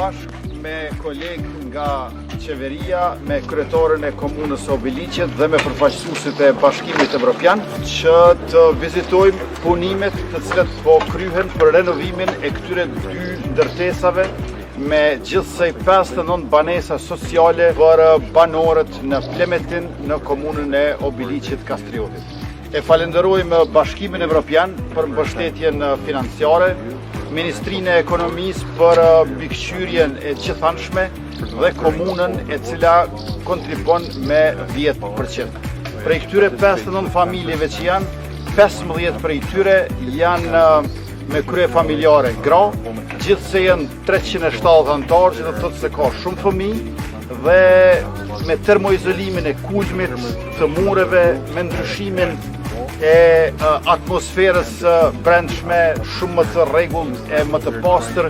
bashkë me kolegë nga qeveria, me kryetorën e komunës Obiliqet dhe me përfaqësuesit e Bashkimit Evropian që të vizitojmë punimet të cilat po kryhen për renovimin e këtyre dy ndërtesave me gjithsej 59 banesa sociale për banorët në Plemetin në komunën e Obiliqet Kastriotit. E falenderojmë Bashkimin Evropian për mbështetjen financiare, Ministrinë e Ekonomisë për mbikëqyrjen e gjithanshme dhe komunën e cila kontribon me 10%. Prej këtyre 59 familjeve që janë, 15 prej tyre janë me krye familjare gra, gjithse janë 370 antarë, që do të thotë se ka shumë fëmijë dhe me termoizolimin e kulmit të mureve, me ndryshimin e atmosferës brendshme shumë më të rregullt e më të pastër,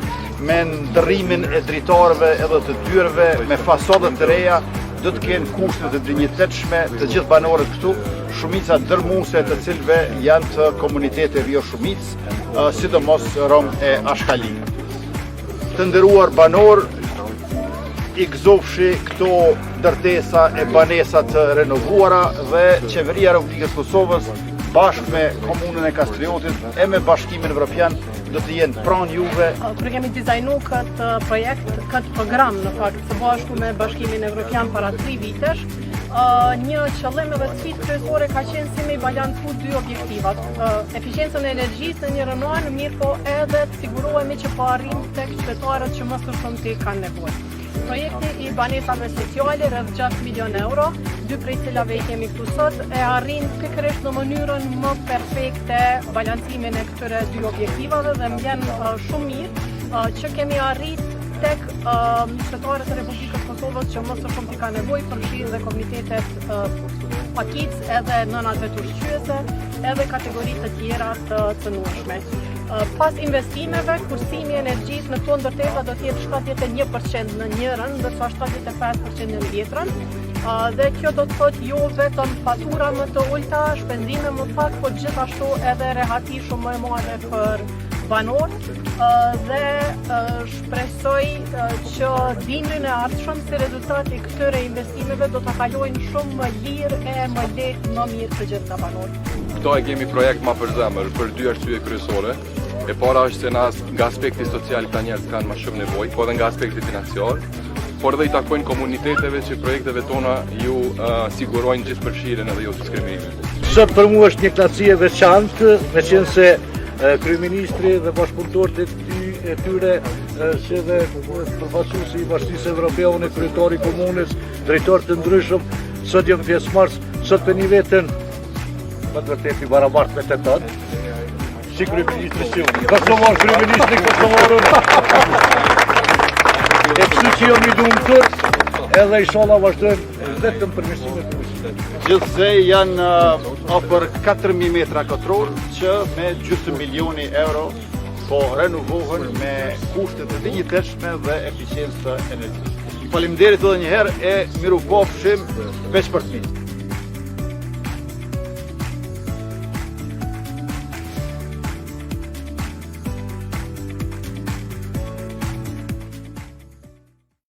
me ndërrimin e dritarëve edhe të dyrëve, me fasadet të reja, do të kenë kushte të dinjitetshme të gjithë banorët këtu, shumica dërmuese të cilëve janë të komunitetit Rio Shumic, sidomos Rom e Ashkali. Të nderuar banor, i gëzofshi këto ndërtesa e banesa të renovuara dhe qeveria e Republikës Kosovës bashkë me komunën e Kastriotit e me Bashkimin Evropian do të jenë pranë juve. Kur kemi dizajnu këtë projekt, këtë program në fakt së bashku me Bashkimin Evropian para 3 vitesh, një qëllim edhe sfidë kryesore ka qenë si me balancu dy objektivat. Eficiencën e energjisë në një rënojë, mirë po edhe të sigurohemi që po arrim tek qytetarët që më së shumti kanë nevojë. Projekti i banesave sociale rreth 6 milion euro, dy prej cilave i kemi këtu sot, e arrin pikërisht në mënyrën më perfekte balancimin e këtyre dy objektivave dhe më vjen shumë mirë që kemi arrit tek qytetarët e Republikës Kosovës që më së shumti ka nevojë, përfshin dhe komunitetet pakic, edhe nënat vetushqyese, edhe kategoritë të tjera të cënueshme. Pas investimeve, kursimi i energjisë në këto ndërtesa do të jetë 71% në njërën dhe sa 75% në tjetrën. Dhe kjo do të thotë jo vetëm fatura më të ulta, shpenzime më pak, por gjithashtu edhe rehati shumë më e madhe për banorët dhe shpresoj që dimrin e ardhshëm si rezultati i këtyre investimeve do të kalojnë shumë më lirë e më lehtë më mirë për gjithë banorët. Këto e kemi projekt ma për zemër për dy arsye kryesore. E para është se nga aspekti social këta njerëz kanë më shumë nevojë, po edhe nga aspekti financiar, por dhe i takojnë komuniteteve që projekteve tona ju sigurojnë gjithë përfshirjen edhe jo diskriminimin. Sot për mua është një kënaqësi e veçantë, me qenë se kryeministri dhe bashkëpunëtorët e tyre, si dhe përfaqësuesi i Bashkisë Evropiane, kryetari i komunës, drejtorë të ndryshëm, sot jam pjesëmarrës, sot për një veten më të vërtetë i barabartë me të tënë. Si kryeministri si unë. Kosovar, kryeministri Kosovarën. E kështu që jam i lumtur, edhe inshallah vazhdojmë vetëm për mirësimin e komunës. Gjithsej janë afër 4000 metra katror që me gjysmë milioni euro po renovohen me kushte të dinjitetshme dhe eficiencë të energjisë. Faleminderit edhe një herë e mirupafshim veç për të mirë.